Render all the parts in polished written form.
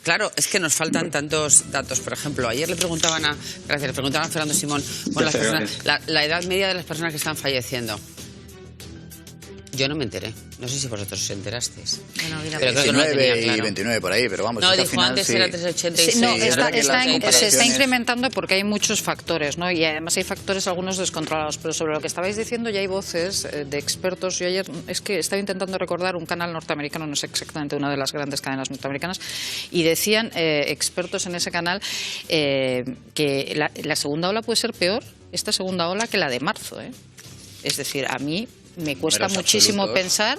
Claro, es que nos faltan tantos datos. Por ejemplo, ayer le preguntaban a Fernando Simón por la edad media de las personas que están falleciendo. Yo no me enteré. No sé si vosotros os enterasteis. Bueno, mira, pero 19 y 29 por ahí, pero vamos. No, es que dijo al final, antes era 386. Sí, no, se está incrementando porque hay muchos factores, ¿no? Y además hay factores algunos descontrolados. Pero sobre lo que estabais diciendo ya hay voces de expertos. Yo ayer es que estaba intentando recordar un canal norteamericano, no sé exactamente, una de las grandes cadenas norteamericanas, y decían expertos en ese canal que la segunda ola puede ser peor, esta segunda ola, que la de marzo, ¿eh? Es decir, a mí me cuesta muchísimo pensar,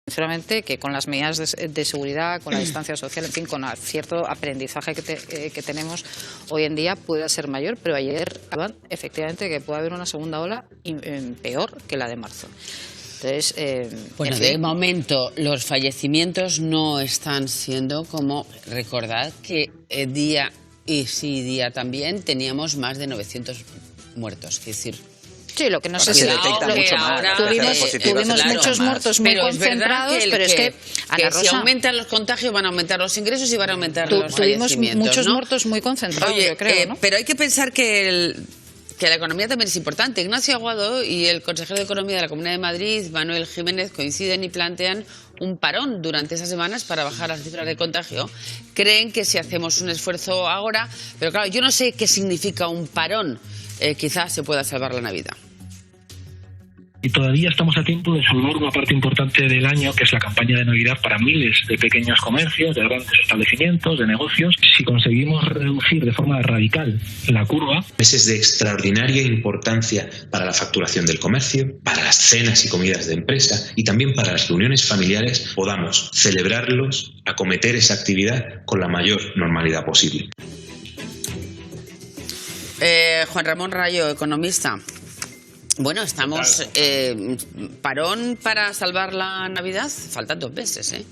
sinceramente, que con las medidas de seguridad, con la distancia social, en fin, con cierto aprendizaje que tenemos hoy en día pueda ser mayor, pero ayer hablaban efectivamente que puede haber una segunda ola peor que la de marzo. Entonces, bueno, de momento los fallecimientos no están siendo como, recordad que día también teníamos más de 900 muertos, es decir. Sí, lo que no sé si detecta mucho más. Tuvimos muchos muertos muy concentrados, pero es que si aumentan los contagios van a aumentar los ingresos y van a aumentar los fallecimientos. Tuvimos muchos muertos muy concentrados, yo creo, ¿no? Pero hay que pensar que la economía también es importante. Ignacio Aguado y el consejero de Economía de la Comunidad de Madrid, Manuel Jiménez, coinciden y plantean un parón durante esas semanas para bajar las cifras de contagio. Creen que si hacemos un esfuerzo ahora, pero claro, yo no sé qué significa un parón. Quizás se pueda salvar la Navidad. Y todavía estamos a tiempo de salvar una parte importante del año, que es la campaña de Navidad para miles de pequeños comercios, de grandes establecimientos, de negocios. Si conseguimos reducir de forma radical la curva... Meses de extraordinaria importancia para la facturación del comercio, para las cenas y comidas de empresa y también para las reuniones familiares, podamos celebrarlos, acometer esa actividad con la mayor normalidad posible. Juan Ramón Rayo, economista. Bueno, estamos parón para salvar la Navidad. Faltan 2 meses, ¿eh?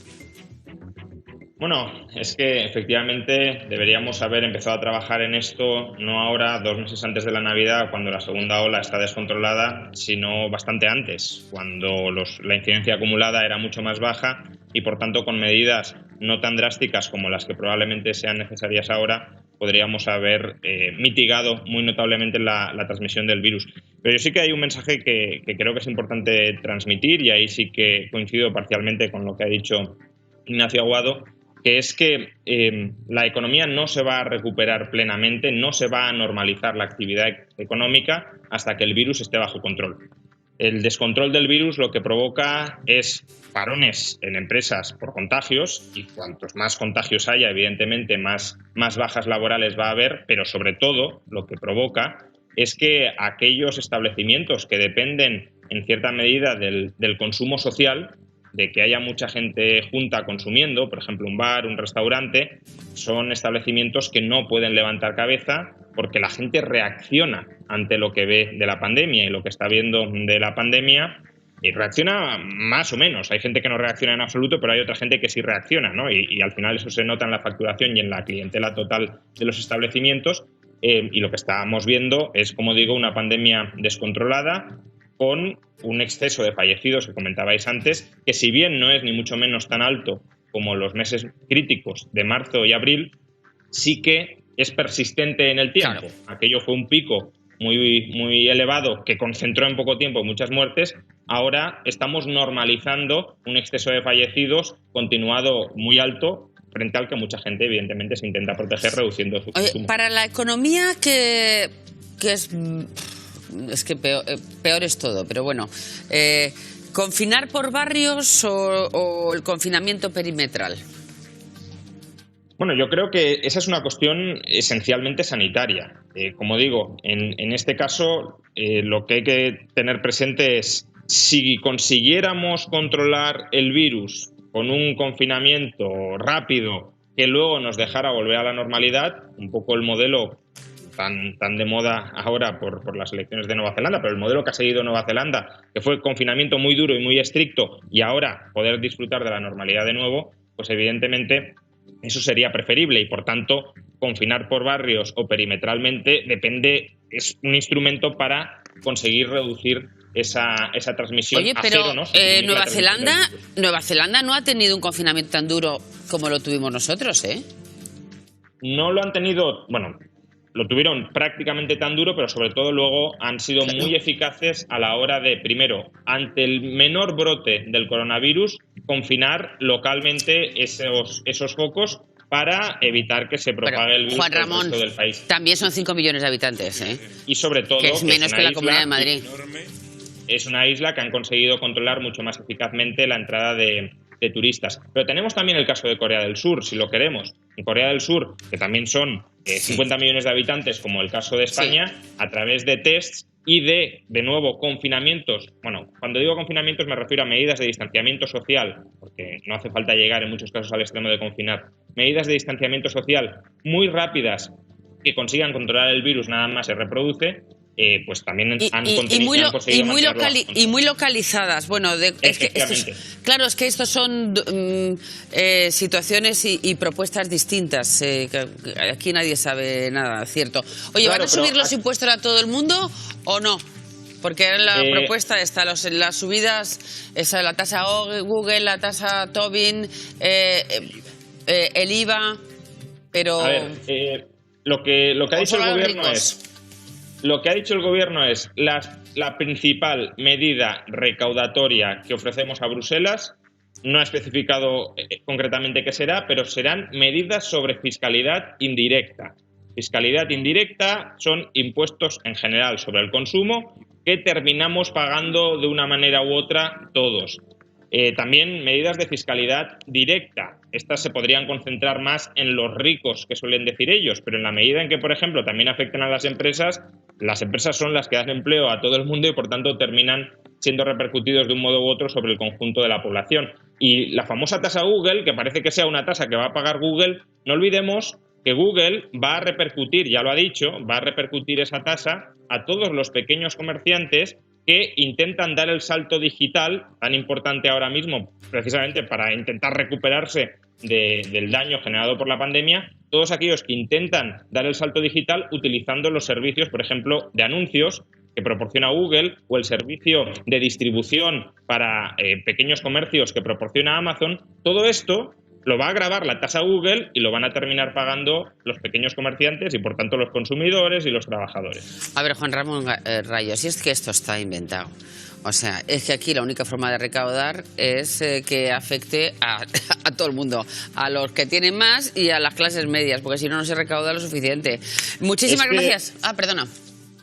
Bueno, es que efectivamente deberíamos haber empezado a trabajar en esto no ahora, 2 meses antes de la Navidad, cuando la segunda ola está descontrolada, sino bastante antes, cuando la incidencia acumulada era mucho más baja y, por tanto, con medidas no tan drásticas como las que probablemente sean necesarias ahora, podríamos haber mitigado muy notablemente la transmisión del virus. Pero yo sí que hay un mensaje que creo que es importante transmitir, y ahí sí que coincido parcialmente con lo que ha dicho Ignacio Aguado, que es que la economía no se va a recuperar plenamente, no se va a normalizar la actividad económica hasta que el virus esté bajo control. El descontrol del virus lo que provoca es parones en empresas por contagios, y cuantos más contagios haya, evidentemente, más bajas laborales va a haber, pero sobre todo lo que provoca es que aquellos establecimientos que dependen en cierta medida del consumo social, de que haya mucha gente junta consumiendo, por ejemplo un bar, un restaurante, son establecimientos que no pueden levantar cabeza porque la gente reacciona ante lo que ve de la pandemia y lo que está viendo de la pandemia, y reacciona más o menos. Hay gente que no reacciona en absoluto, pero hay otra gente que sí reacciona, ¿no? Y al final eso se nota en la facturación y en la clientela total de los establecimientos, y lo que estábamos viendo es, como digo, una pandemia descontrolada, con un exceso de fallecidos que comentabais antes, que si bien no es ni mucho menos tan alto como los meses críticos de marzo y abril, sí que es persistente en el tiempo. Claro. Aquello fue un pico muy elevado que concentró en poco tiempo muchas muertes. Ahora estamos normalizando un exceso de fallecidos continuado muy alto, frente al que mucha gente evidentemente se intenta proteger reduciendo su consumo. Para la economía que es que peor es todo, pero bueno, ¿confinar por barrios o el confinamiento perimetral? Bueno, yo creo que esa es una cuestión esencialmente sanitaria. Como digo, en este caso lo que hay que tener presente es, si consiguiéramos controlar el virus con un confinamiento rápido que luego nos dejara volver a la normalidad, un poco el modelo tan de moda ahora por las elecciones de Nueva Zelanda, pero el modelo que ha seguido Nueva Zelanda, que fue confinamiento muy duro y muy estricto, y ahora poder disfrutar de la normalidad de nuevo, pues evidentemente eso sería preferible, y por tanto confinar por barrios o perimetralmente es un instrumento para conseguir reducir esa transmisión. Oye, a pero cero, ¿no? Disminuir la transmisión del virus. Nueva Zelanda no ha tenido un confinamiento tan duro como lo tuvimos nosotros, ¿eh? No lo han tenido, bueno, lo tuvieron prácticamente tan duro, pero sobre todo luego han sido muy eficaces a la hora de, primero, ante el menor brote del coronavirus, confinar localmente esos focos para evitar que se propague el virus Juan por el Ramón, resto del país. también son 5 millones de habitantes, ¿eh? Y sobre todo, que es menos que la Comunidad de Madrid. Es una isla que han conseguido controlar mucho más eficazmente la entrada de turistas. Pero tenemos también el caso de Corea del Sur, si lo queremos. En Corea del Sur, que también son 50 millones de habitantes, como el caso de España, a través de tests y de nuevo, confinamientos. Bueno, cuando digo confinamientos me refiero a medidas de distanciamiento social, porque no hace falta llegar en muchos casos al extremo de confinar. Medidas de distanciamiento social muy rápidas que consigan controlar el virus nada más se reproduce. Pues también han conseguido y muy localizadas. Bueno, es que estos son situaciones y propuestas distintas. Aquí nadie sabe nada, ¿cierto? Oye, ¿van a subir los impuestos a todo el mundo o no? Porque en la propuesta está las subidas, la tasa Google, la tasa Tobin, el IVA, pero... A ver, lo que ha dicho el gobierno es... Lo que ha dicho el gobierno es la principal medida recaudatoria que ofrecemos a Bruselas. No ha especificado concretamente qué será, pero serán medidas sobre fiscalidad indirecta. Fiscalidad indirecta son impuestos en general sobre el consumo que terminamos pagando de una manera u otra todos. También medidas de fiscalidad directa. Estas se podrían concentrar más en los ricos, que suelen decir ellos, pero en la medida en que, por ejemplo, también afectan a las empresas son las que dan empleo a todo el mundo y, por tanto, terminan siendo repercutidos de un modo u otro sobre el conjunto de la población. Y la famosa tasa Google, que parece que sea una tasa que va a pagar Google, no olvidemos que Google va a repercutir, ya lo ha dicho, va a repercutir esa tasa a todos los pequeños comerciantes que intentan dar el salto digital, tan importante ahora mismo, precisamente para intentar recuperarse del daño generado por la pandemia, todos aquellos que intentan dar el salto digital utilizando los servicios, por ejemplo, de anuncios que proporciona Google o el servicio de distribución para pequeños comercios que proporciona Amazon. Todo esto lo va a gravar la tasa Google y lo van a terminar pagando los pequeños comerciantes y, por tanto, los consumidores y los trabajadores. A ver, Juan Ramón Rayo, si es que esto está inventado. O sea, es que aquí la única forma de recaudar es que afecte a todo el mundo, a los que tienen más y a las clases medias, porque si no, no se recauda lo suficiente. Muchísimas gracias. Perdona.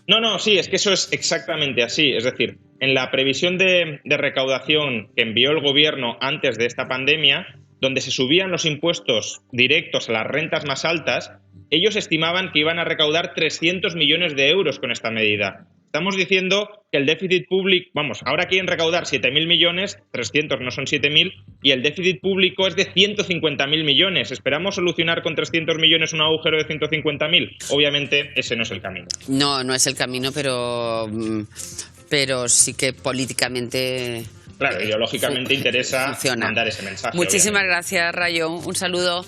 No, sí, es que eso es exactamente así. Es decir, en la previsión de recaudación que envió el gobierno antes de esta pandemia, donde se subían los impuestos directos a las rentas más altas, ellos estimaban que iban a recaudar 300 millones de euros con esta medida. Estamos diciendo que el déficit público, ahora quieren recaudar 7.000 millones, 300 no son 7.000, y el déficit público es de 150.000 millones. ¿Esperamos solucionar con 300 millones un agujero de 150.000? Obviamente ese no es el camino. No es el camino, pero sí que políticamente... Claro, ideológicamente interesa mandar ese mensaje. Muchísimas gracias, Rayo. Un saludo.